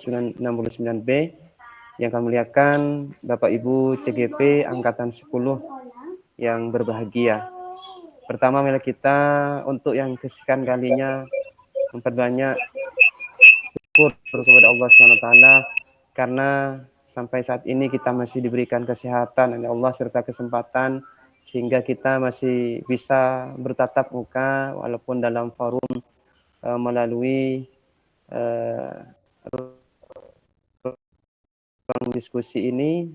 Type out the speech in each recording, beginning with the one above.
69B. Yang kami muliakan Bapak Ibu CGP Angkatan 10 yang berbahagia. Pertama, marilah kita untuk yang kesekian kalinya memperbanyak syukur kepada Allah SWT karena sampai saat ini kita masih diberikan kesehatan oleh Allah serta kesempatan sehingga kita masih bisa bertatap muka walaupun dalam forum melalui ruang diskusi ini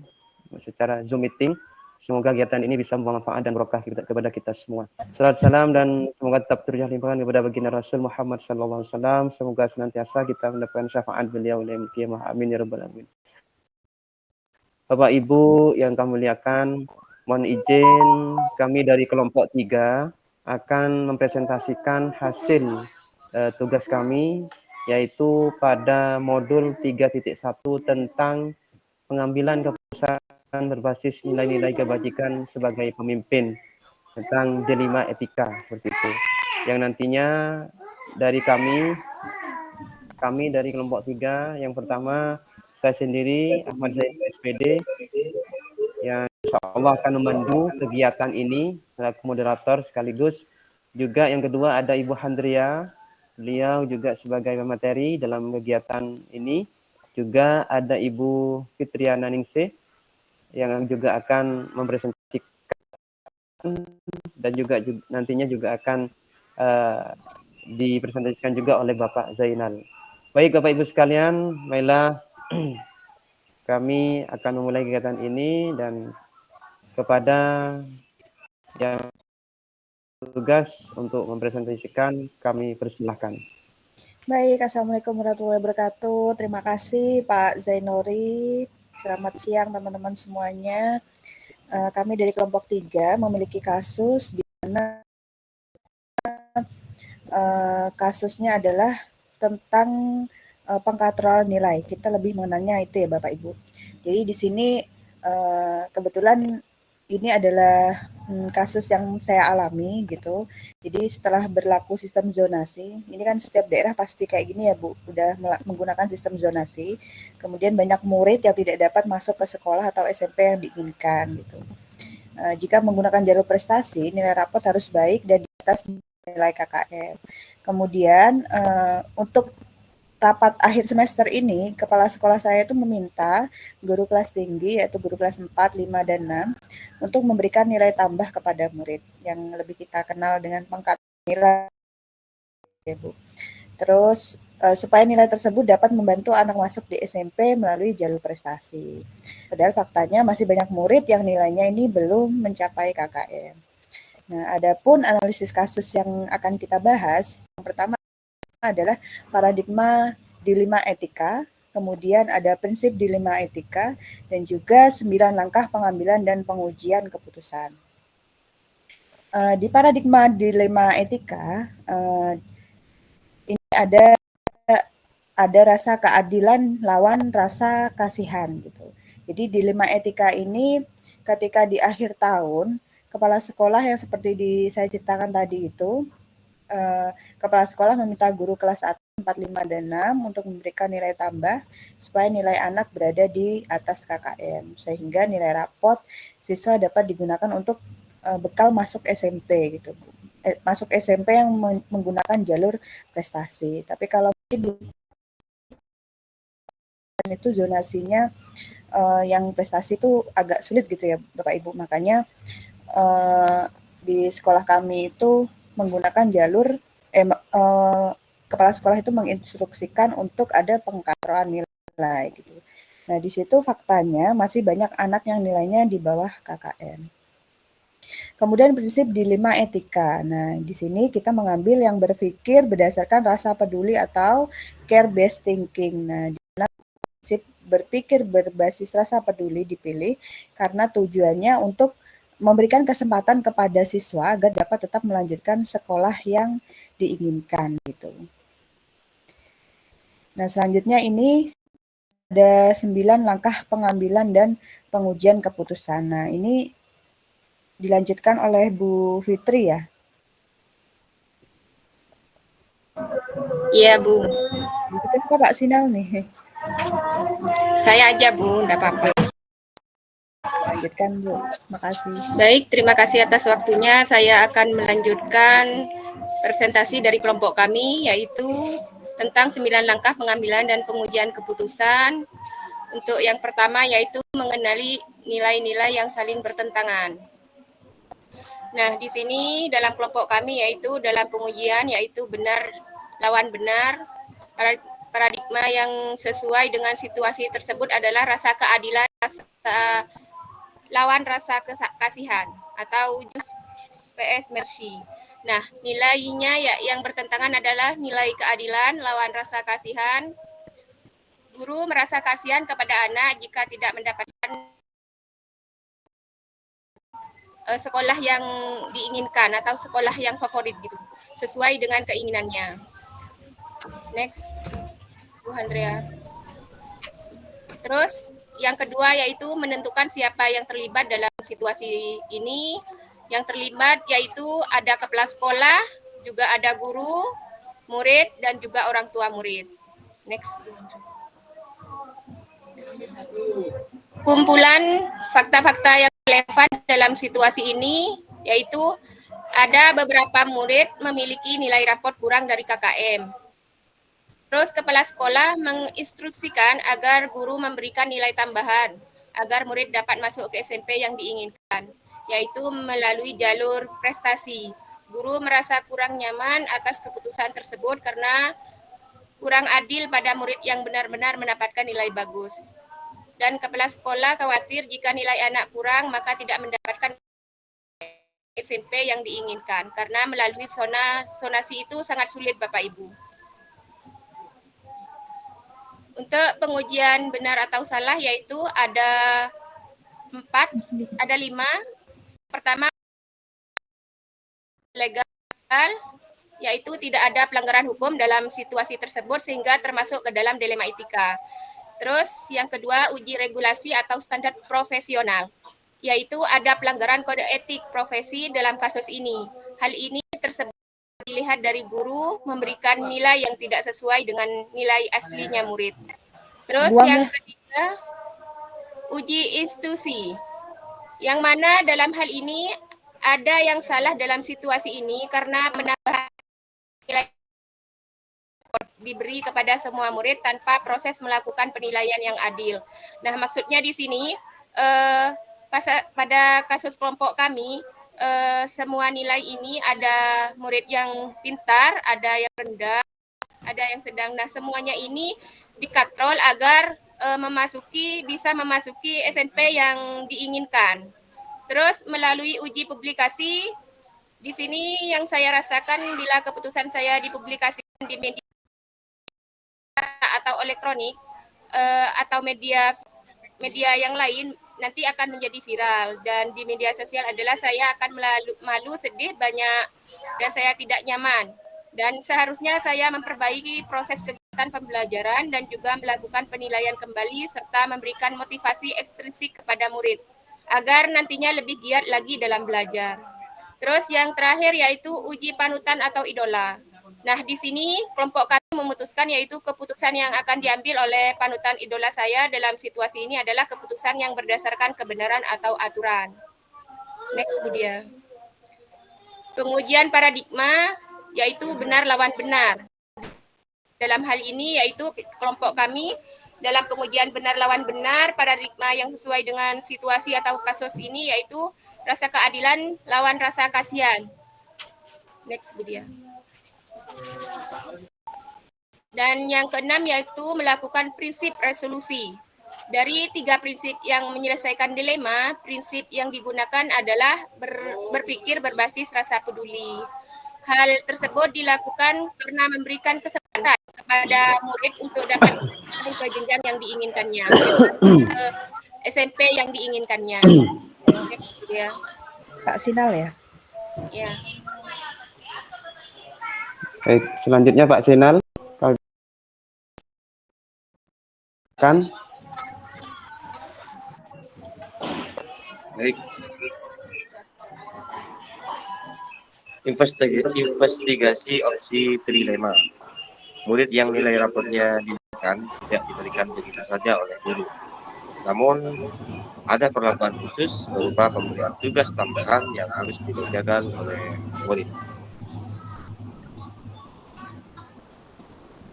secara Zoom meeting. Semoga kegiatan ini bisa membawa manfaat dan berkah kepada kita semua. Salam salam dan semoga tetap tercurah limpahan kepada baginda Rasul Muhammad SAW. Semoga senantiasa kita mendapatkan syafaat beliau dalam kiamah. Amin ya rabbal alamin. Bapak Ibu yang kami muliakan, mohon izin kami dari kelompok 3 akan mempresentasikan hasil tugas kami yaitu pada modul 3.1 tentang pengambilan keputusan berbasis nilai-nilai kebajikan sebagai pemimpin tentang D5 etika seperti itu. Yang nantinya dari kami dari kelompok 3 yang pertama saya sendiri Ahmad Zainal SPD yang insya Allah akan memandu kegiatan ini selaku moderator sekaligus juga yang kedua ada Ibu Handria, beliau juga sebagai pemateri dalam kegiatan ini. Juga ada Ibu Fitriana Ningsih yang juga akan mempresentasikan dan juga nantinya juga akan dipresentasikan juga oleh Bapak Zainal. Baik Bapak Ibu sekalian, marilah kami akan memulai kegiatan ini dan kepada yang tugas untuk mempresentasikan kami persilahkan. Baik, Assalamualaikum warahmatullahi wabarakatuh. Terima kasih Pak Zainori. Selamat siang teman-teman semuanya. Kami dari kelompok 3 memiliki kasus di mana kasusnya adalah tentang pengkategoran nilai. Kita lebih mengenalnya itu ya Bapak Ibu. Jadi di sini kebetulan ini adalah kasus yang saya alami gitu. Jadi setelah berlaku sistem zonasi, ini kan setiap daerah pasti kayak gini ya Bu, udah menggunakan sistem zonasi. Kemudian banyak murid yang tidak dapat masuk ke sekolah atau SMP yang diinginkan gitu. Jika menggunakan jalur prestasi, nilai rapot harus baik dan di atas nilai KKM. Kemudian untuk rapat akhir semester ini, kepala sekolah saya itu meminta guru kelas tinggi, yaitu guru kelas 4, 5, dan 6, untuk memberikan nilai tambah kepada murid, yang lebih kita kenal dengan pangkat nilai. Ya, Bu. Terus, supaya nilai tersebut dapat membantu anak masuk di SMP melalui jalur prestasi. Padahal faktanya masih banyak murid yang nilainya ini belum mencapai KKM. Nah, adapun analisis kasus yang akan kita bahas, yang pertama adalah paradigma dilema etika, kemudian ada prinsip dilema etika, dan juga 9 langkah pengambilan dan pengujian keputusan. Di paradigma dilema etika, ini ada rasa keadilan lawan rasa kasihan gitu. Jadi dilema etika ini ketika di akhir tahun, kepala sekolah yang seperti saya ceritakan tadi itu, kepala sekolah meminta guru kelas 1, 4, 5, dan 6 untuk memberikan nilai tambah supaya nilai anak berada di atas KKM, sehingga nilai rapot siswa dapat digunakan untuk bekal masuk SMP gitu. Masuk SMP yang menggunakan jalur prestasi. Tapi kalau itu zonasinya yang prestasi itu agak sulit gitu ya Bapak Ibu. Makanya di sekolah kami itu menggunakan jalur kepala sekolah itu menginstruksikan untuk ada pengkategoran nilai gitu. Nah, di situ faktanya masih banyak anak yang nilainya di bawah KKM. Kemudian prinsip dilema etika. Nah, di sini kita mengambil yang berpikir berdasarkan rasa peduli atau care-based thinking. Nah, di mana prinsip berpikir berbasis rasa peduli dipilih karena tujuannya untuk memberikan kesempatan kepada siswa agar dapat tetap melanjutkan sekolah yang diinginkan gitu. Nah, selanjutnya ini ada 9 langkah pengambilan dan pengujian keputusan. Nah, ini dilanjutkan oleh Bu Fitri ya. Iya, Bu. Bu Fitri apa Pak Sinal nih? Saya aja Bu, enggak apa-apa. Lanjutkan Bu, makasih. Baik, terima kasih atas waktunya. Saya akan melanjutkan presentasi dari kelompok kami, yaitu tentang 9 langkah pengambilan dan pengujian keputusan. Untuk yang pertama yaitu mengenali nilai-nilai yang saling bertentangan. Nah, di sini dalam kelompok kami yaitu dalam pengujian yaitu benar lawan benar. Paradigma yang sesuai dengan situasi tersebut adalah rasa keadilan, lawan rasa kasihan atau just vs mercy. Nah, nilainya yang bertentangan adalah nilai keadilan lawan rasa kasihan. Guru merasa kasihan kepada anak jika tidak mendapatkan sekolah yang diinginkan atau sekolah yang favorit gitu, sesuai dengan keinginannya. Next, Bu Andrea. Terus yang kedua yaitu menentukan siapa yang terlibat dalam situasi ini. Yang terlibat yaitu ada kepala sekolah, juga ada guru, murid, dan juga orang tua murid. Next. Kumpulan fakta-fakta yang relevan dalam situasi ini yaitu ada beberapa murid memiliki nilai raport kurang dari KKM. Terus kepala sekolah menginstruksikan agar guru memberikan nilai tambahan agar murid dapat masuk ke SMP yang diinginkan, yaitu melalui jalur prestasi. Guru merasa kurang nyaman atas keputusan tersebut karena kurang adil pada murid yang benar-benar mendapatkan nilai bagus. Dan kepala sekolah khawatir jika nilai anak kurang maka tidak mendapatkan SMP yang diinginkan karena melalui zonasi itu sangat sulit Bapak Ibu. Untuk pengujian benar atau salah yaitu ada 5. Pertama, legal, yaitu tidak ada pelanggaran hukum dalam situasi tersebut sehingga termasuk ke dalam dilema etika. Terus yang kedua, uji regulasi atau standar profesional, yaitu ada pelanggaran kode etik profesi dalam kasus ini. Hal ini tersebut dilihat dari guru memberikan nilai yang tidak sesuai dengan nilai aslinya murid. Terus yang ketiga, uji institusi, yang mana dalam hal ini ada yang salah dalam situasi ini karena penambahan nilai diberi kepada semua murid tanpa proses melakukan penilaian yang adil. Nah, maksudnya di sini pada kasus kelompok kami, semua nilai ini ada murid yang pintar, ada yang rendah, ada yang sedang. Nah, semuanya ini dikatrol agar bisa memasuki SMP yang diinginkan. Terus melalui uji publikasi, di sini yang saya rasakan bila keputusan saya dipublikasikan di media atau elektronik atau media yang lain nanti akan menjadi viral, dan di media sosial adalah saya akan malu, sedih, banyak, dan saya tidak nyaman. Dan seharusnya saya memperbaiki proses kegiatan pembelajaran dan juga melakukan penilaian kembali serta memberikan motivasi ekstrinsik kepada murid agar nantinya lebih giat lagi dalam belajar. Terus yang terakhir yaitu uji panutan atau idola. Nah, di sini kelompok kami memutuskan yaitu keputusan yang akan diambil oleh panutan idola saya dalam situasi ini adalah keputusan yang berdasarkan kebenaran atau aturan. Next, Budia. Pengujian paradigma yaitu benar lawan benar. Dalam hal ini yaitu kelompok kami dalam pengujian benar lawan benar, paradigma yang sesuai dengan situasi atau kasus ini yaitu rasa keadilan lawan rasa kasihan. Next, Budia. Dan yang keenam yaitu melakukan prinsip resolusi. Dari 3 prinsip yang menyelesaikan dilema, prinsip yang digunakan adalah berpikir berbasis rasa peduli. Hal tersebut dilakukan karena memberikan kesempatan kepada murid untuk dapat masuk ke jenjang yang diinginkannya, ke SMP yang diinginkannya. Next, ya. Pak Sinal ya? Ya. Baik, selanjutnya Pak Sinal. Kan? Baik. Investigasi opsi trilema. Murid yang nilai raportnya di kan tidak diberikan begitu saja oleh guru. Namun ada perlakuan khusus berupa pemberian tugas tambahan yang harus dikerjakan oleh murid.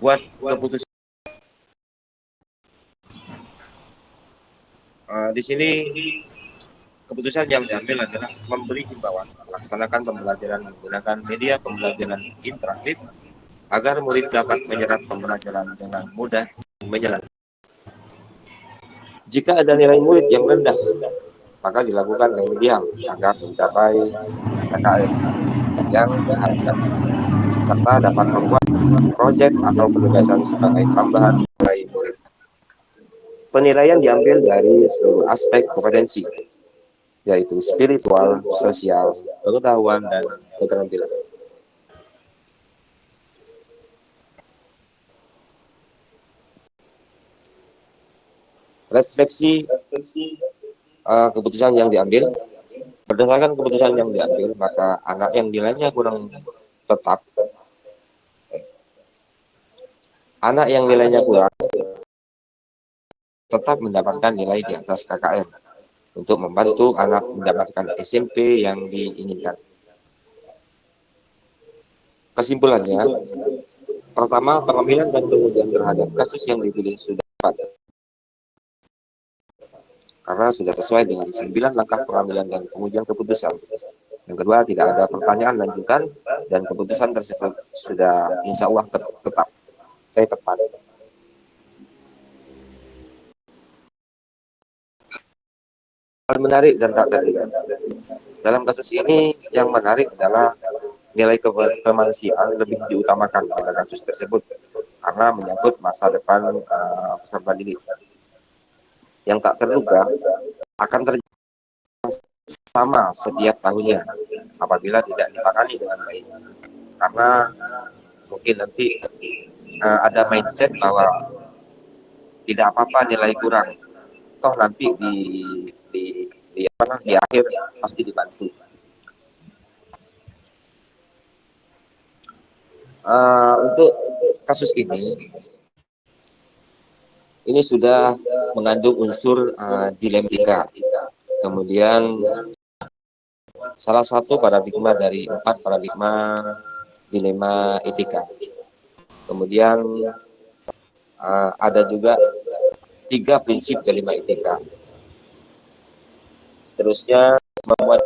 Buat keputusan di sini keputusan yang diambil adalah memberi himbauan melaksanakan pembelajaran menggunakan media pembelajaran interaktif agar murid dapat menyerap pembelajaran dengan mudah dan menyenangkan. Jika ada nilai murid yang rendah, maka dilakukan remedial agar mencapai KKM yang diharapkan, serta dapat membuat proyek atau penugasan sebagai tambahan nilai murid. Penilaian diambil dari seluruh aspek kompetensi, yaitu spiritual, sosial, pengetahuan, dan keterampilan. Refleksi keputusan yang diambil. Berdasarkan keputusan yang diambil, maka anak yang nilainya kurang tetap, anak yang nilainya kurang tetap mendapatkan nilai di atas KKM untuk membantu anak mendapatkan SMP yang diinginkan. Kesimpulannya, pertama, pengambilan dan pengujian terhadap kasus yang dipilih sudah tepat, karena sudah sesuai dengan 9 langkah pengambilan dan pengujian keputusan. Yang kedua, tidak ada pertanyaan lanjutan dan keputusan tersebut sudah insya Allah tepat. Hal menarik dan tak terlihat. Dalam kasus ini yang menarik adalah nilai kemanusiaan lebih diutamakan pada kasus tersebut karena menyangkut masa depan peserta didik. Yang tak terduga akan terjadi sama setiap tahunnya apabila tidak ditangani dengan baik, karena mungkin nanti ada mindset bahwa tidak apa-apa nilai kurang, toh nanti di akhir pasti dibantu. Untuk kasus ini sudah mengandung unsur dilematika. Kemudian salah satu paradigma dari 4 paradigma dilema etika. Kemudian ada juga 3 prinsip dilema etika. Seterusnya memuat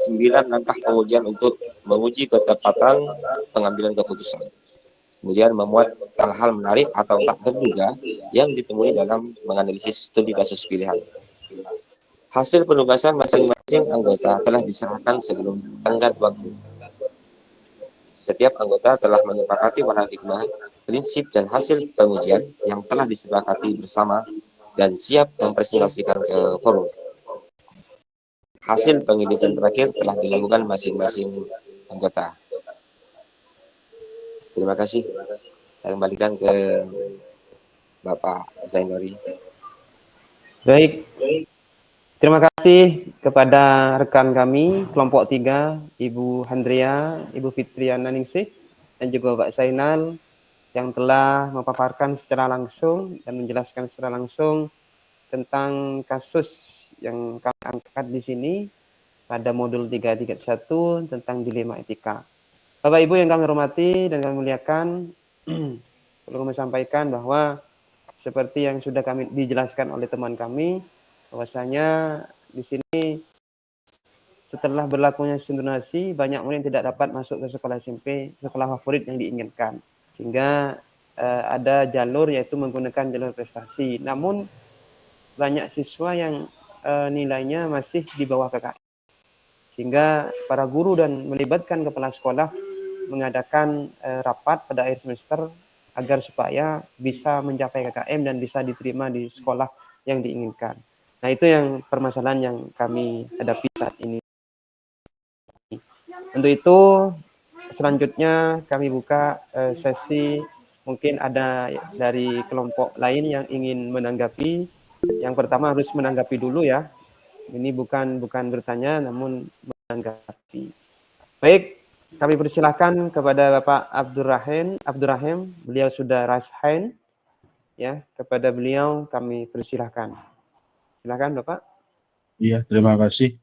9 langkah pengujian untuk menguji ketepatan pengambilan keputusan. Kemudian memuat hal-hal menarik atau tak terduga yang ditemui dalam menganalisis studi kasus pilihan. Hasil penugasan masing-masing anggota telah diserahkan sebelum tenggat waktu. Setiap anggota telah menyepakati paradigma, prinsip, dan hasil pengujian yang telah disepakati bersama dan siap mempresentasikan ke forum. Hasil penelitian terakhir telah dilakukan masing-masing anggota. Terima kasih. Saya kembalikan ke Bapak Zainuri. Baik. Terima kasih kepada rekan kami, kelompok 3, Ibu Handria, Ibu Fitriana Ningsih, dan juga Bapak Zainal, yang telah memaparkan secara langsung dan menjelaskan secara langsung tentang kasus yang kami angkat di sini pada modul 331 tentang dilema etika. Bapak Ibu yang kami hormati dan kami muliakan, perlu kami sampaikan bahwa seperti yang sudah kami dijelaskan oleh teman kami, bahwasanya di sini setelah berlakunya sundanasi, banyak murid yang tidak dapat masuk ke sekolah SMP, sekolah favorit yang diinginkan. Sehingga ada jalur yaitu menggunakan jalur prestasi. Namun banyak siswa yang nilainya masih di bawah KKM. Sehingga para guru dan melibatkan kepala sekolah mengadakan rapat pada akhir semester agar supaya bisa mencapai KKM dan bisa diterima di sekolah yang diinginkan. Nah, itu yang permasalahan yang kami hadapi saat ini. Untuk itu, selanjutnya kami buka sesi, mungkin ada dari kelompok lain yang ingin menanggapi. Yang pertama harus menanggapi dulu ya. Ini bukan bertanya, namun menanggapi. Baik, Kami persilahkan kepada Bapak Abdurrahim, beliau sudah raise hand, ya, kepada beliau kami persilahkan. Silakan Bapak. Iya, terima kasih.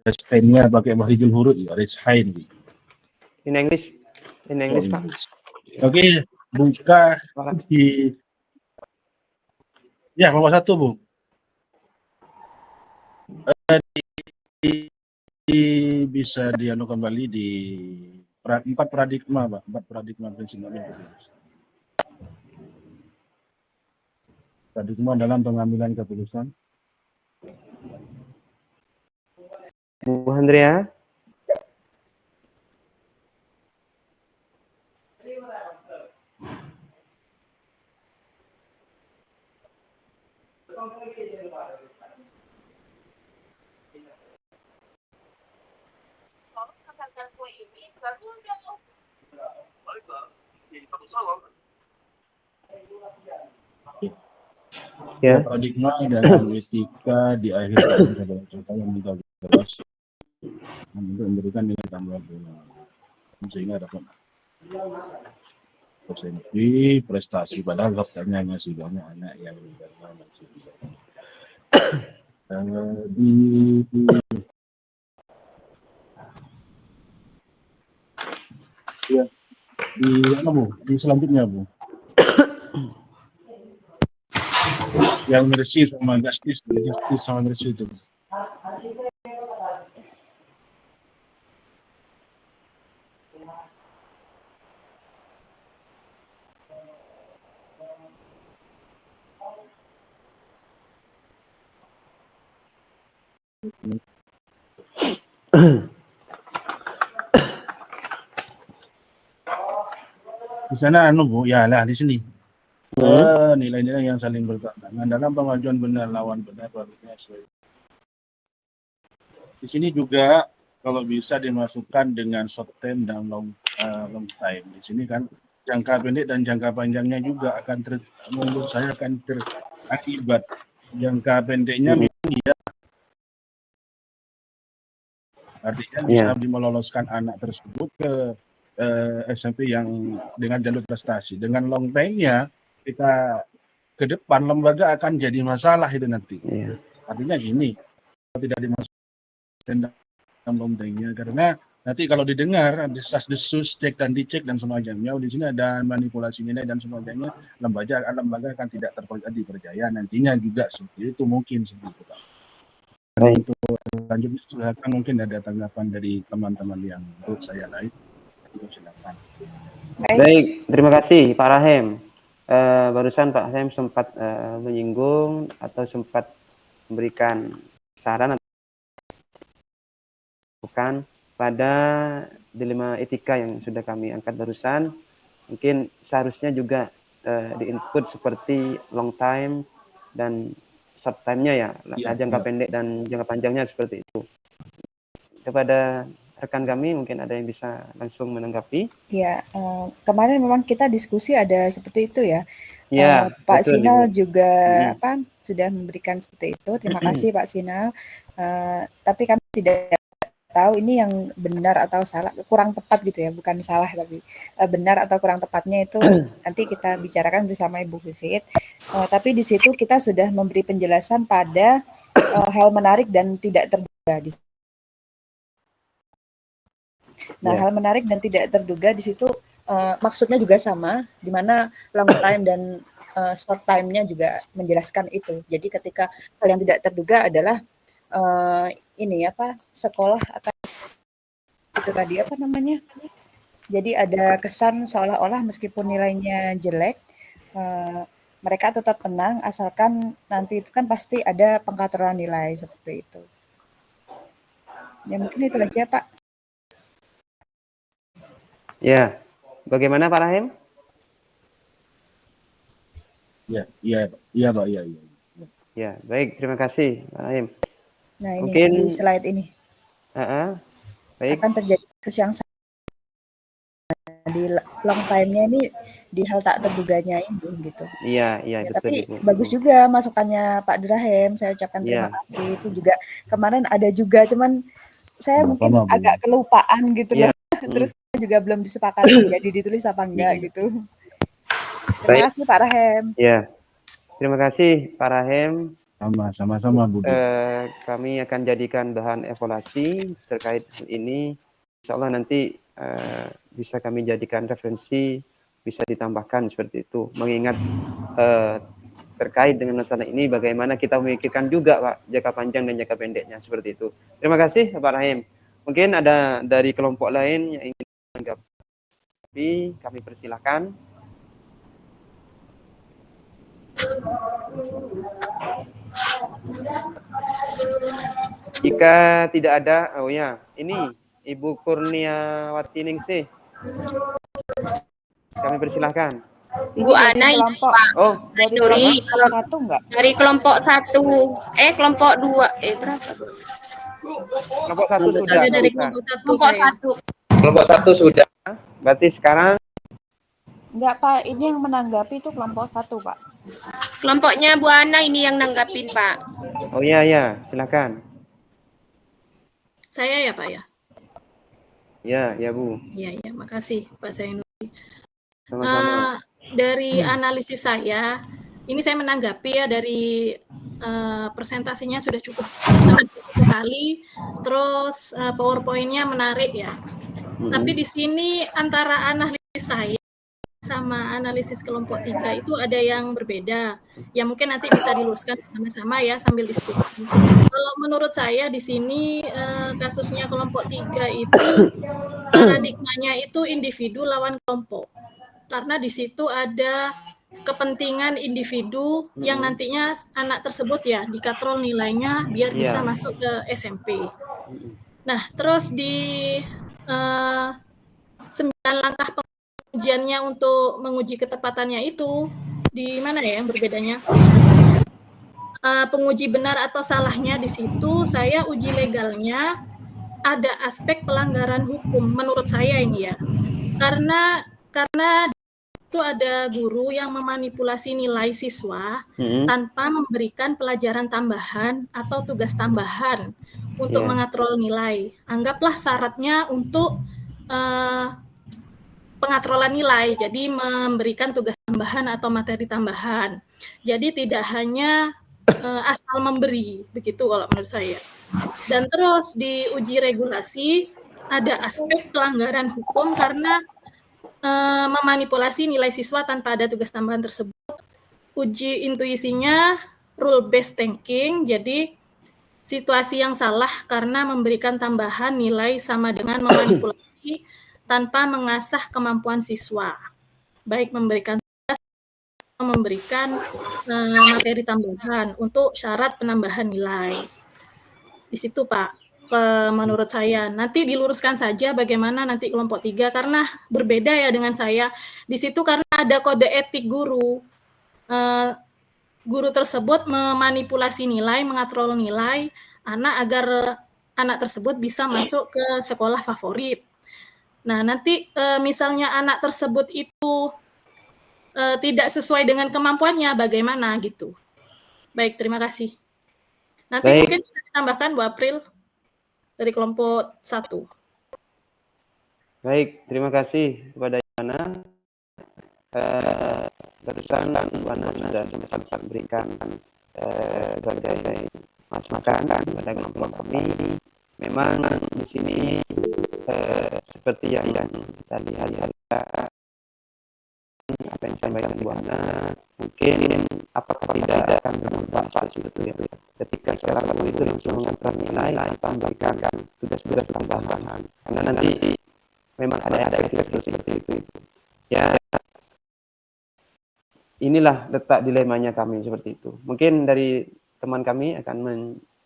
Raise hand-nya pakai bahasa huruf ya, raise hand. In English, Pak. Oke, buka di ya nomor 1, Bu. Bisa dianu kembali di 4 paradigma, Pak. 4 paradigma prinsip paradigma dalam pengambilan keputusan. Bu Andrea. Ya. Paradigma dalam etika di akhir tahun yang dibahas untuk memberikan nilai tambah sehingga dapat persentase prestasi padahal faktanya masih banyak anak yang masih di selanjutnya, Bu. Yang Mercy sama Justice sama Mercy itu. Di sana Bu, ya lah di sini. Nilai-nilai yang saling bertentangan dalam pengajuan benar lawan benar barunya. Di sini juga kalau bisa dimasukkan dengan short term dan long time. Di sini kan jangka pendek dan jangka panjangnya juga akan menurut saya akan terakibat. Jangka pendeknya ya, artinya bisa meloloskan anak tersebut ke SMP yang dengan jalur prestasi. Dengan long time-nya kita ke depan lembaga akan jadi masalah itu nanti. Artinya gini, kalau tidak dimasukkan dalam long time-nya, karena nanti kalau didengar desas-desus cek dan dicek dan semacamnya, di sini ada manipulasi nilai dan semacamnya, lembaga akan tidak dipercaya nantinya juga seperti itu mungkin seperti itu, Pak. Untuk lanjutnya silakan mungkin ada tanggapan dari teman-teman yang menurut saya lain. Silakan. Baik, terima kasih Pak Rahim. Barusan Pak Rahim sempat menyinggung atau sempat memberikan saran bukan pada dilema etika yang sudah kami angkat barusan. Mungkin seharusnya juga di-input seperti long time dan short time-nya ya, jangka pendek dan jangka panjangnya seperti itu. Kepada rekan kami mungkin ada yang bisa langsung menanggapi. Ya, kemarin memang kita diskusi ada seperti itu ya. Ya, Pak Sinal juga sudah memberikan seperti itu. Terima kasih Pak Sinal. Tapi kami tidak tahu ini yang benar atau salah, kurang tepat gitu ya, bukan salah tapi benar atau kurang tepatnya itu nanti kita bicarakan bersama Ibu Vivit. Tapi di situ kita sudah memberi penjelasan pada hal menarik dan tidak terduga. Nah, hal menarik dan tidak terduga di situ maksudnya juga sama, di mana long time dan short time-nya juga menjelaskan itu. Jadi ketika hal yang tidak terduga adalah sekolah atau itu tadi apa namanya? Jadi ada kesan seolah-olah meskipun nilainya jelek, mereka tetap tenang asalkan nanti itu kan pasti ada pengkateran nilai seperti itu. Ya mungkin itu aja Pak. Ya, bagaimana Pak Rahim? Iya Pak. Ya, baik, terima kasih Pak Rahim. Nah ini mungkin di slide ini baik. akan terjadi kasus yang sama di long time-nya ini di hal tak terduganya ini gitu. Iya, betul. Tapi bagus juga masukannya Pak Dirahim, saya ucapkan terima kasih. Itu juga kemarin ada juga, cuman saya mungkin Sama-sama, Bu. agak kelupaan gitu Iya. loh. Terus juga belum disepakati jadi ditulis apa enggak gitu. Terima Baik. kasih Pak Rahem. Ya. Terima kasih Pak Rahem. Sama-sama, Bu. Kami akan jadikan bahan evaluasi terkait hal ini. Insya Allah nanti bisa kami jadikan referensi, bisa ditambahkan seperti itu. Mengingat terkait dengan masalah ini, bagaimana kita memikirkan juga Pak, jangka panjang dan jangka pendeknya seperti itu. Terima kasih Pak Rahim. Mungkin ada dari kelompok lain yang ingin menanggapi, kami persilahkan. Jika tidak ada, oh ya, ini Ibu Kurniawati Ningsih. Kami persilahkan. Bu Ana ini kelompok, Oh, dari Nuri, kelompok 1 enggak? dari kelompok 1, kelompok 2, berapa? kelompok 1 sudah. Saya dari bisa. kelompok 1 Kelompok saya. 1. Kelompok 1 sudah. Berarti sekarang Enggak Pak, ini yang menanggapi itu kelompok 1 Pak. Kelompoknya Bu Ana ini yang nanggapin, Pak. oh ya, silakan. Saya ya Pak ya. Ya, Bu. Iya, makasih Pak Zainuddin. Sama-sama. Dari analisis saya, ini saya menanggapi ya dari presentasinya sudah cukup sekali, terus PowerPoint-nya menarik ya. Tapi di sini antara analisis saya sama analisis kelompok 3 itu ada yang berbeda. Ya mungkin nanti bisa diluruskan bersama-sama ya sambil diskusi. Kalau menurut saya di sini kasusnya kelompok 3 itu paradigmanya itu individu lawan kelompok. Karena di situ ada kepentingan individu yang nantinya anak tersebut ya dikatrol nilainya biar bisa masuk ke SMP. Nah, terus di 9 langkah pengujiannya untuk menguji ketepatannya itu di mana ya yang berbedanya? Penguji benar atau salahnya di situ saya uji legalnya ada aspek pelanggaran hukum menurut saya ini ya. Karena itu ada guru yang memanipulasi nilai siswa tanpa memberikan pelajaran tambahan atau tugas tambahan untuk mengatrol nilai. Anggaplah syaratnya untuk pengatrolan nilai, jadi memberikan tugas tambahan atau materi tambahan. Jadi tidak hanya asal memberi, begitu kalau menurut saya. Dan terus di uji regulasi ada aspek pelanggaran hukum karena memanipulasi nilai siswa tanpa ada tugas tambahan tersebut. Uji intuisinya rule based thinking, jadi situasi yang salah karena memberikan tambahan nilai sama dengan memanipulasi tanpa mengasah kemampuan siswa, baik memberikan tugas atau memberikan materi tambahan untuk syarat penambahan nilai. Di situ Pak, menurut saya. Nanti diluruskan saja bagaimana nanti kelompok 3 karena berbeda ya dengan saya. Di situ karena ada kode etik guru. Guru tersebut memanipulasi nilai, mengatrol nilai anak agar anak tersebut bisa masuk ke sekolah favorit. Nah, nanti misalnya anak tersebut itu tidak sesuai dengan kemampuannya, bagaimana gitu. Baik, terima kasih. Nanti mungkin bisa ditambahkan Bu April dari kelompok 1. Baik, terima kasih kepada Yana. Barusan Wana sudah sempat berikan berbagai masukan kepada kelompok kami. Memang di sini seperti yang kita lihat apa yang disampaikan Bu Ana, mungkin apakah tidak akan bermanfaat sebetulnya ketika sekarang guru itu langsung mengatur nilai tanpa memberikan tugas-tugas tambahan, karena nanti memang ada efek seperti itu. Ya, inilah letak dilemanya kami seperti itu. Mungkin dari teman kami akan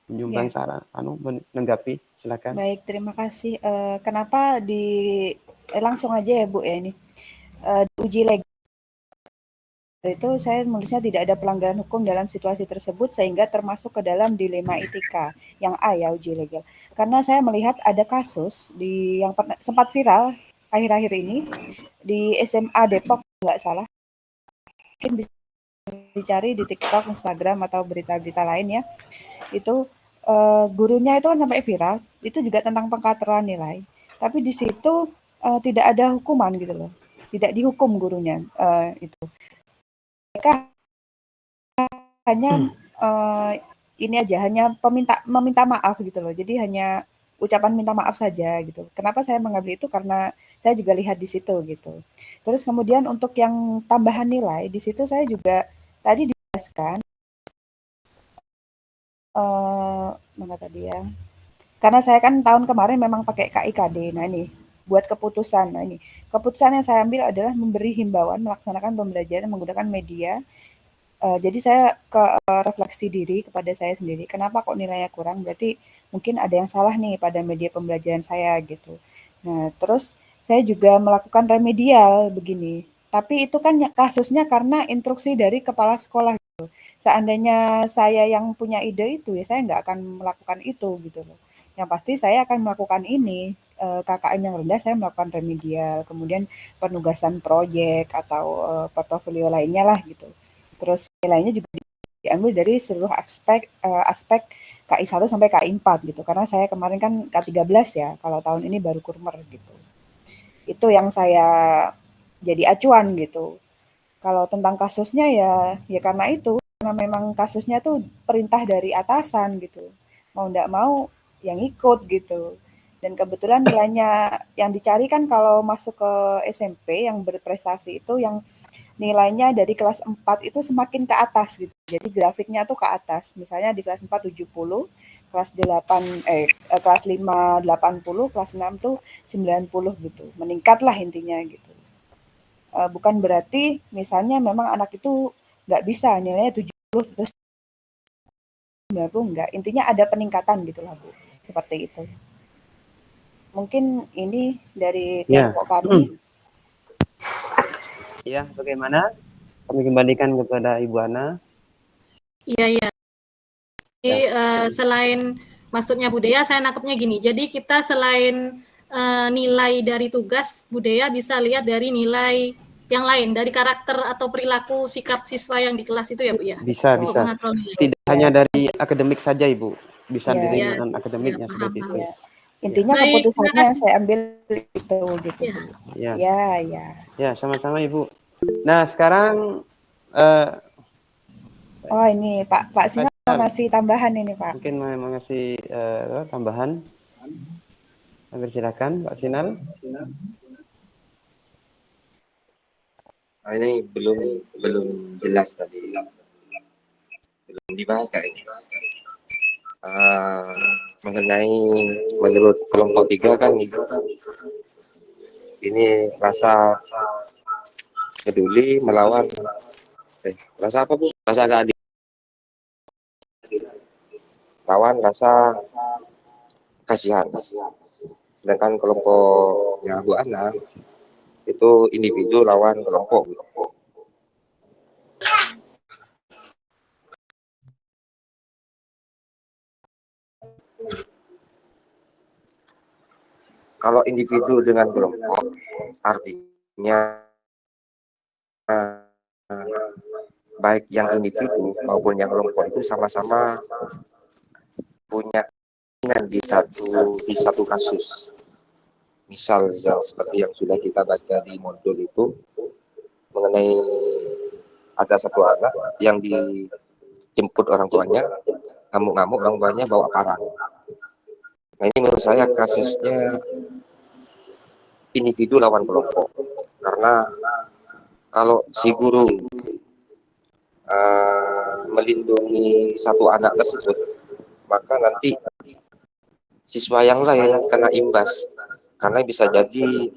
menyumbang saran, menanggapi, silakan. Baik, terima kasih. Kenapa langsung aja ya Bu ya ini uji legal itu saya menulisnya tidak ada pelanggaran hukum dalam situasi tersebut sehingga termasuk ke dalam dilema etika yang A ya uji legal. Karena saya melihat ada kasus yang sempat viral akhir-akhir ini di SMA Depok nggak salah. Mungkin bisa dicari di TikTok, Instagram atau berita-berita lain ya. Itu gurunya itu kan sampai viral, itu juga tentang pengkateran nilai. Tapi di situ tidak ada hukuman gitu loh, tidak dihukum gurunya itu. Mereka hanya ini aja, hanya meminta maaf gitu loh. Jadi hanya ucapan minta maaf saja gitu. Kenapa saya mengambil itu karena saya juga lihat di situ gitu. Terus kemudian untuk yang tambahan nilai di situ saya juga tadi dijelaskan mana tadi ya? Karena saya kan tahun kemarin memang pakai KIKD. Nah ini buat keputusan. Nah ini keputusan yang saya ambil adalah memberi himbauan melaksanakan pembelajaran menggunakan media. Jadi saya refleksi diri kepada saya sendiri. Kenapa kok nilainya kurang? Berarti mungkin ada yang salah nih pada media pembelajaran saya gitu. Nah terus saya juga melakukan remedial begini. Tapi itu kan kasusnya karena instruksi dari kepala sekolah. Seandainya saya yang punya ide itu, ya saya nggak akan melakukan itu gitu loh. Yang pasti saya akan melakukan ini, KKM yang rendah saya melakukan remedial, kemudian penugasan proyek atau portofolio lainnya lah gitu. Terus nilainya juga diambil dari seluruh aspek KI 1 sampai KI 4 gitu. Karena saya kemarin kan K13 ya, kalau tahun ini baru kurmer gitu. Itu yang saya jadi acuan gitu. Kalau tentang kasusnya ya karena itu, karena memang kasusnya tuh perintah dari atasan gitu. Mau nggak mau yang ikut gitu. Dan kebetulan nilainya yang dicari kan kalau masuk ke SMP yang berprestasi itu yang nilainya dari kelas 4 itu semakin ke atas gitu. Jadi grafiknya tuh ke atas. Misalnya di kelas 4 70, kelas 8 kelas 5 80, kelas 6 tuh 90 gitu. Meningkat lah intinya gitu. Bukan berarti misalnya memang anak itu nggak bisa nilainya 70 terus 90 enggak. Intinya ada peningkatan gitu lah Bu. Seperti itu. Mungkin ini dari kelompok kami. Ya, bagaimana? Kami kembalikan kepada Ibu Ana. Iya. Jadi selain maksudnya budaya, saya nangkepnya gini. Jadi kita selain nilai dari tugas budaya bisa lihat dari nilai yang lain, dari karakter atau perilaku sikap siswa yang di kelas itu ya Bu ya? Bisa. Tidak hanya dari akademik saja Ibu. Bisa dari lingkungan akademiknya seperti itu. Ya. Intinya keputusannya yang saya ambil itu gitu. Ya. Ya, sama-sama Ibu. Nah, sekarang oh ini Pak Sinar mau ngasih tambahan ini Pak. Mungkin mau ngasih tambahan. Silakan Pak Sinar. Ini belum jelas tadi, belum dibahas kayaknya. Mengenai menurut kelompok 3 kan ini rasa peduli melawan rasa apa Bu? Rasa keadilan lawan rasa kasihan. Sedangkan kelompoknya Bu Ana itu individu lawan kelompok. Kalau individu dengan kelompok, artinya baik yang individu maupun yang kelompok itu sama-sama punya di satu kasus. Misal seperti yang sudah kita baca di modul itu mengenai ada satu anak yang dijemput orang tuanya, ngamuk-ngamuk orang tuanya bawa parang. Nah ini menurut saya kasusnya individu lawan kelompok, karena kalau si guru melindungi satu anak tersebut, maka nanti siswa yang lain kena imbas, karena bisa jadi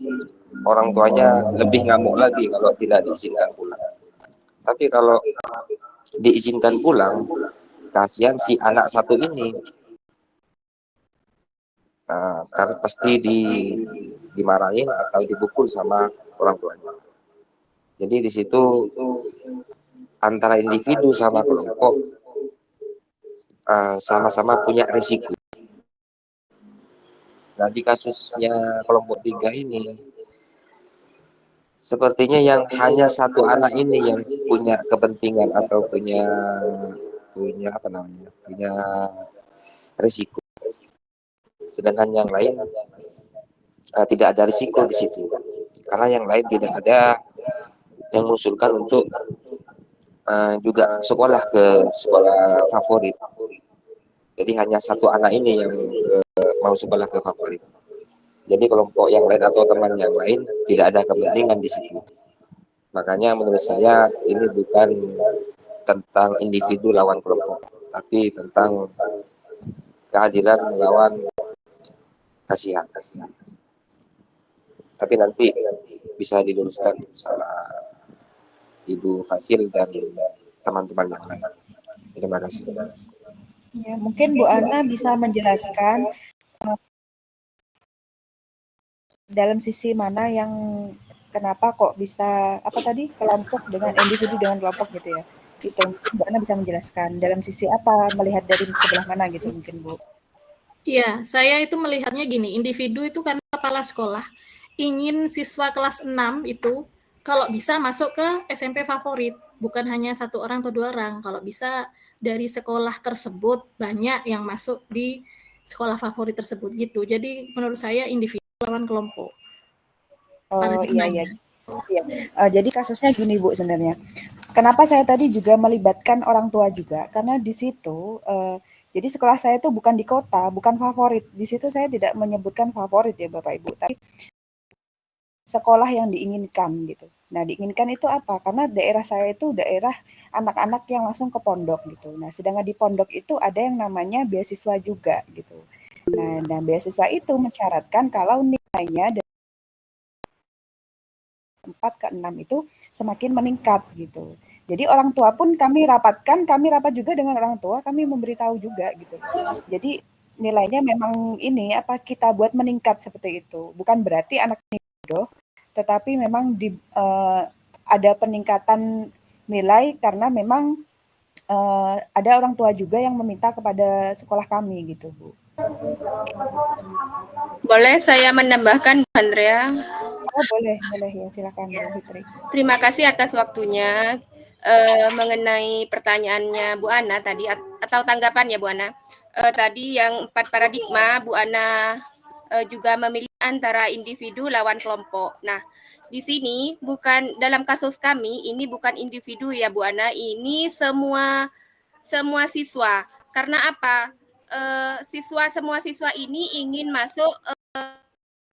orang tuanya lebih ngamuk lagi kalau tidak diizinkan pulang. Tapi kalau diizinkan pulang, kasihan si anak satu ini, kan pasti dimarahin atau dipukul sama orang tuanya. Jadi di situ antara individu sama kelompok sama-sama punya risiko. Nah di kasusnya kelompok 3 ini, sepertinya yang hanya satu anak ini yang punya kepentingan atau punya risiko. Sedangkan yang lain tidak ada risiko di situ. Karena yang lain tidak ada yang mengusulkan untuk juga sekolah ke sekolah favorit. Jadi hanya satu anak ini yang mau sekolah ke favorit. Jadi kelompok yang lain atau teman yang lain tidak ada kepentingan di situ. Makanya menurut saya ini bukan tentang individu lawan kelompok, tapi tentang keadilan melawan kasihan. Tapi nanti bisa diluruskan sama Ibu Fasil dan teman-teman yang lain. Terima kasih. Ya, mungkin Bu Ana bisa menjelaskan dalam sisi mana yang kenapa kok bisa apa tadi kelompok dengan individu dengan kelompok gitu ya. Itu mungkin Bu Ana bisa menjelaskan dalam sisi apa, melihat dari sebelah mana gitu mungkin Bu. Iya, saya itu melihatnya gini, individu itu karena kepala sekolah ingin siswa kelas 6 itu kalau bisa masuk ke SMP favorit, bukan hanya 1 orang atau 2 orang. Kalau bisa dari sekolah tersebut banyak yang masuk di sekolah favorit tersebut gitu. Jadi menurut saya individu lawan kelompok. Oh iya. Jadi kasusnya gini Bu sebenarnya. Kenapa saya tadi juga melibatkan orang tua juga? Karena di situ jadi sekolah saya itu bukan di kota, bukan favorit. Di situ saya tidak menyebutkan favorit ya Bapak Ibu, tapi sekolah yang diinginkan gitu. Nah, diinginkan itu apa? Karena daerah saya itu daerah anak-anak yang langsung ke pondok gitu. Nah, sedangkan di pondok itu ada yang namanya beasiswa juga gitu. Nah, dan beasiswa itu mensyaratkan kalau nilainya dari 4 ke 6 itu semakin meningkat gitu. Jadi orang tua pun kami rapat juga dengan orang tua, kami memberitahu juga gitu. Jadi nilainya memang ini apa kita buat meningkat seperti itu. Bukan berarti anak ini bodoh, tetapi memang ada peningkatan nilai karena memang ada orang tua juga yang meminta kepada sekolah kami gitu, Bu. Boleh saya menambahkan, Bu Andrea? Oh, boleh ya, silakan Bu Fitri. Terima kasih atas waktunya mengenai pertanyaannya Bu Ana tadi atau tanggapannya Bu Ana. Tadi yang 4 paradigma Bu Ana juga memilih antara individu lawan kelompok. Nah, di sini bukan dalam kasus kami ini bukan individu ya Bu Ana, ini semua siswa. Karena apa? Semua siswa ini ingin masuk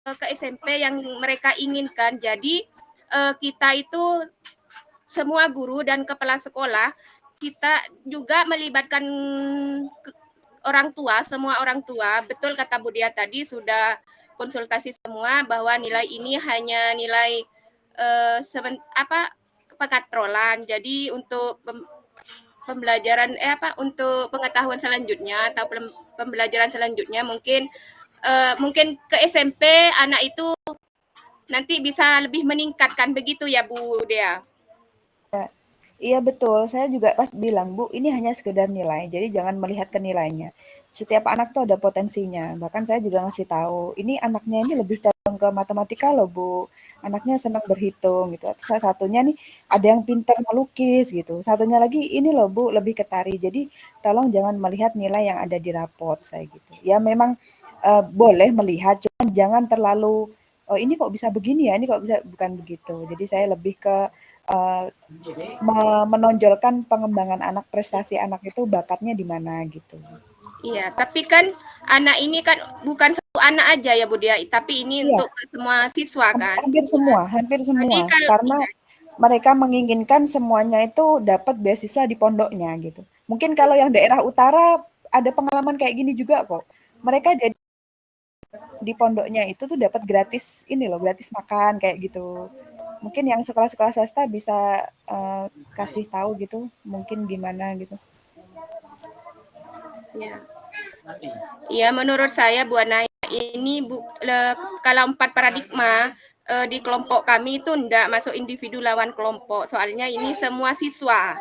ke SMP yang mereka inginkan. Jadi kita itu semua guru dan kepala sekolah kita juga melibatkan orang tua, semua orang tua. Betul kata Bu Dia tadi sudah konsultasi semua bahwa nilai ini hanya nilai pengatrolan. Jadi untuk pembelajaran untuk pengetahuan selanjutnya atau pembelajaran selanjutnya mungkin ke SMP anak itu nanti bisa lebih meningkatkan begitu ya Bu Dea. Iya betul, saya juga pas bilang, Bu, ini hanya sekedar nilai, jadi jangan melihat ke nilainya. Setiap anak tuh ada potensinya, bahkan saya juga ngasih tahu, ini anaknya ini lebih condong ke matematika loh, Bu. Anaknya senang berhitung gitu. Salah satunya nih ada yang pintar melukis gitu. Satunya lagi ini loh, Bu, lebih ke tari. Jadi tolong jangan melihat nilai yang ada di rapot saya gitu. Ya memang boleh melihat, cuman jangan terlalu ini kok bisa begini ya, ini kok bisa bukan begitu. Jadi saya lebih ke menonjolkan pengembangan anak, prestasi anak itu bakatnya di mana gitu. Iya, tapi kan anak ini kan bukan satu anak aja ya Bu Dia, tapi ini untuk semua siswa kan. Hampir semua. Jadi Karena mereka menginginkan semuanya itu dapat beasiswa di pondoknya gitu. Mungkin kalau yang daerah utara ada pengalaman kayak gini juga kok. Mereka jadi di pondoknya itu tuh dapat gratis gratis makan kayak gitu. Mungkin yang sekolah-sekolah swasta bisa kasih tahu gitu, mungkin gimana gitu. Ya. Iya, menurut saya Bu Ana ini kalau 4 paradigma di kelompok kami itu enggak masuk individu lawan kelompok. Soalnya ini semua siswa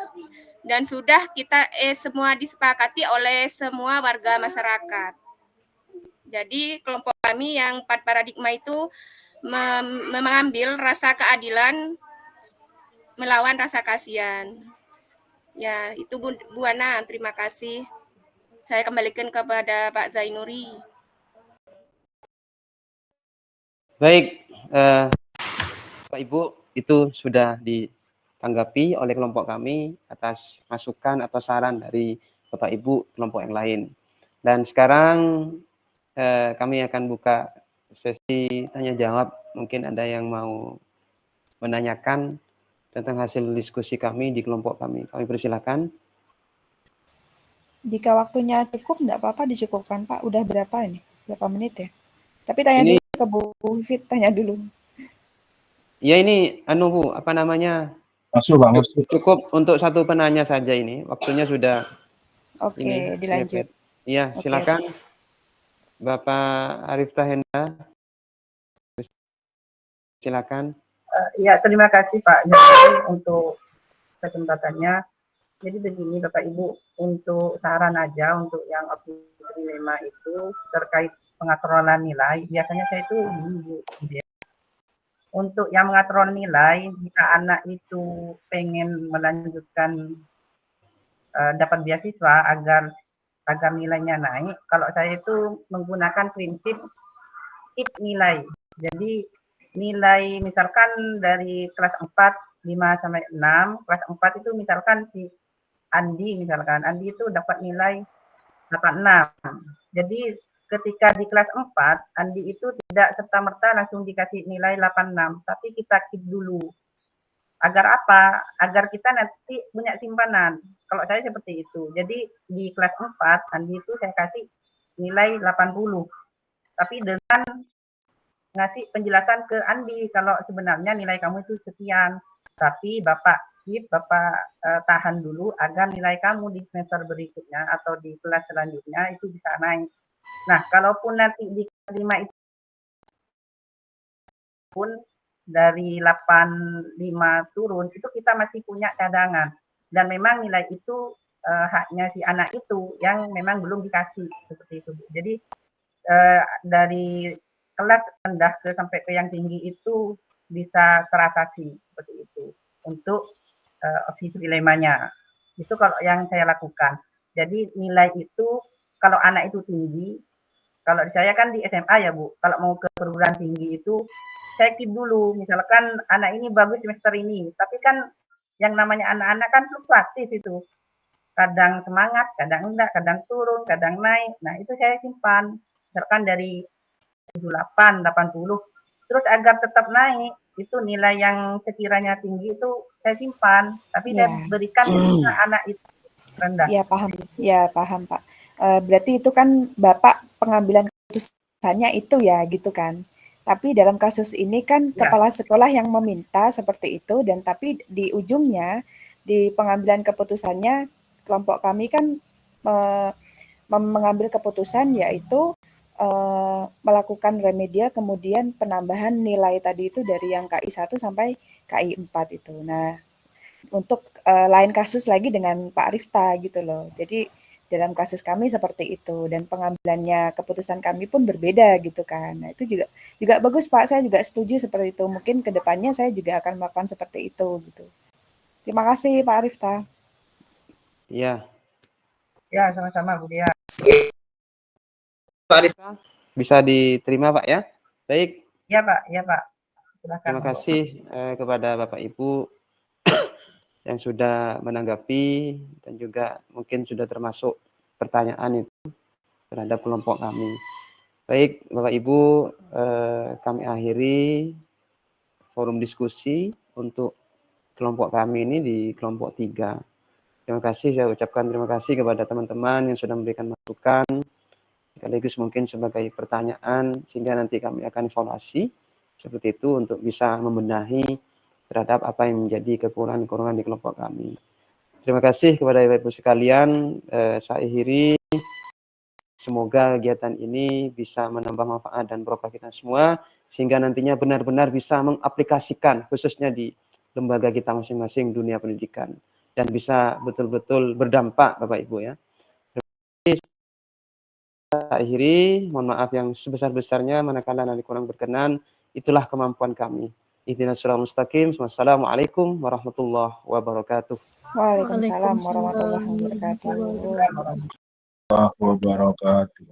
dan sudah kita semua disepakati oleh semua warga masyarakat. Jadi kelompok kami yang 4 paradigma itu mengambil rasa keadilan melawan rasa kasihan. Ya, itu Bu Ana, terima kasih. Saya kembalikan kepada Pak Zainuri. Baik, Bapak Ibu, itu sudah ditanggapi oleh kelompok kami atas masukan atau saran dari Bapak Ibu kelompok yang lain. Dan sekarang kami akan buka sesi tanya jawab. Mungkin ada yang mau menanyakan tentang hasil diskusi kami di kelompok kami. Kami persilakan. Jika waktunya cukup, enggak apa-apa dicukupkan, Pak. Udah berapa ini? Berapa menit ya? Tapi tanya Ini, dulu ke Bu Fit, tanya dulu. ya ini, Bu, apa namanya? Masuk, Bang. Masuk. Cukup untuk satu penanya saja ini. Waktunya sudah Oke, dilanjut. Iya, silakan. Bapak Arif Tahenda. Silakan. Ya, terima kasih Pak Jokowi untuk kesempatannya. Jadi begini Bapak Ibu, untuk saran aja untuk yang opsi 5 itu terkait pengatrolan nilai, biasanya saya itu untuk yang mengatur nilai, jika anak itu pengen melanjutkan dapat beasiswa agar nilainya naik, kalau saya itu menggunakan prinsip tip nilai. Jadi nilai misalkan dari kelas 4, 5 sampai 6, kelas 4 itu misalkan si Andi itu dapat nilai 86. Jadi ketika di kelas 4, Andi itu tidak serta-merta langsung dikasih nilai 86, tapi kita keep dulu. Agar apa? Agar kita nanti punya simpanan. Kalau saya seperti itu. Jadi di kelas 4, Andi itu saya kasih nilai 80. Tapi dengan ngasih penjelasan ke Andi, kalau sebenarnya nilai kamu itu sekian. Tapi Bapak tahan dulu agar nilai kamu di semester berikutnya atau di kelas selanjutnya itu bisa naik. Nah, kalaupun nanti di kelas 5 itu pun dari 85 turun, itu kita masih punya cadangan. Dan memang nilai itu haknya si anak itu yang memang belum dikasih, seperti itu. Jadi dari kelas rendah sampai ke yang tinggi itu bisa teratasi seperti itu untuk opsi dilemanya. Itu kalau yang saya lakukan. Jadi nilai itu kalau anak itu tinggi, kalau saya kan di SMA ya Bu, kalau mau ke perguruan tinggi itu saya keep dulu. Misalkan anak ini bagus semester ini, tapi kan yang namanya anak-anak kan fluktuatif itu. Kadang semangat, kadang enggak, kadang turun, kadang naik. Nah itu saya simpan. Misalkan dari 78, 80. Terus agar tetap naik, itu nilai yang sekiranya tinggi itu saya simpan, tapi saya berikan ke anak itu rendah. Ya paham, Pak. Berarti itu kan Bapak pengambilan keputusannya itu ya, gitu kan. Tapi dalam kasus ini kan kepala sekolah yang meminta seperti itu, dan tapi di ujungnya di pengambilan keputusannya kelompok kami kan mengambil keputusan yaitu melakukan remedial, kemudian penambahan nilai tadi itu dari yang KI 1 sampai KI 4 itu. Nah, untuk lain kasus lagi dengan Pak Rifta gitu loh. Jadi dalam kasus kami seperti itu, dan pengambilannya keputusan kami pun berbeda gitu kan. Nah, itu juga bagus Pak, saya juga setuju seperti itu. Mungkin kedepannya saya juga akan melakukan seperti itu gitu. Terima kasih Pak Rifta. Iya. Ya, sama-sama Bu Dia. Pak Rifta, bisa diterima Pak ya? Baik. Ya Pak. Silakan. Terima kasih kepada Bapak Ibu yang sudah menanggapi dan juga mungkin sudah termasuk pertanyaan itu terhadap kelompok kami. Baik, Bapak Ibu, kami akhiri forum diskusi untuk kelompok kami ini di kelompok 3. Terima kasih, saya ucapkan terima kasih kepada teman-teman yang sudah memberikan masukan, sekaligus mungkin sebagai pertanyaan, sehingga nanti kami akan evaluasi seperti itu untuk bisa membenahi terhadap apa yang menjadi kekurangan-kekurangan di kelompok kami. Terima kasih kepada Bapak Ibu sekalian, saya akhiri. Semoga kegiatan ini bisa menambah manfaat dan barokah kita semua, sehingga nantinya benar-benar bisa mengaplikasikan, khususnya di lembaga kita masing-masing dunia pendidikan, dan bisa betul-betul berdampak Bapak Ibu ya. Saya akhiri, mohon maaf yang sebesar-besarnya manakala nanti kurang berkenan, itulah kemampuan kami. Ihdinas siratal mustaqim. Wassalamualaikum warahmatullahi wabarakatuh. Waalaikumsalam warahmatullahi wabarakatuh. wabarakatuh.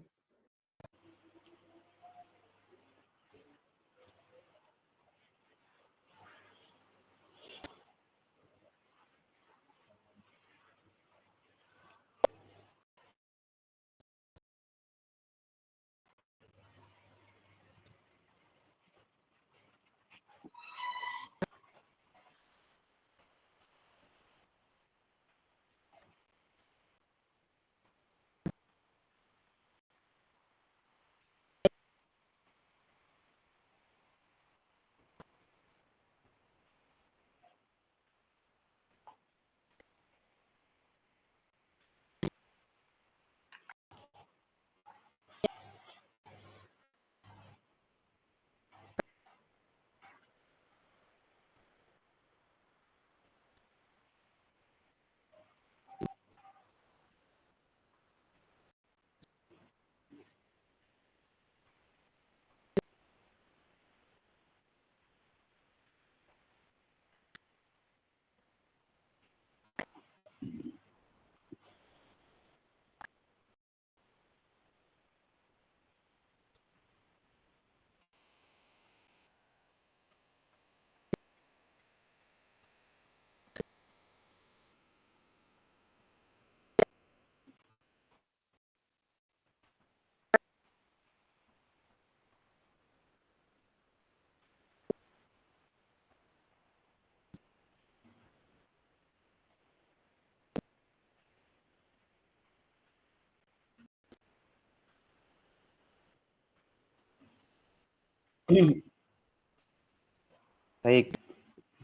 Baik,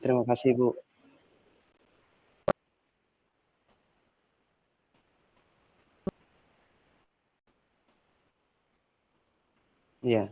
terima kasih Bu. Iya.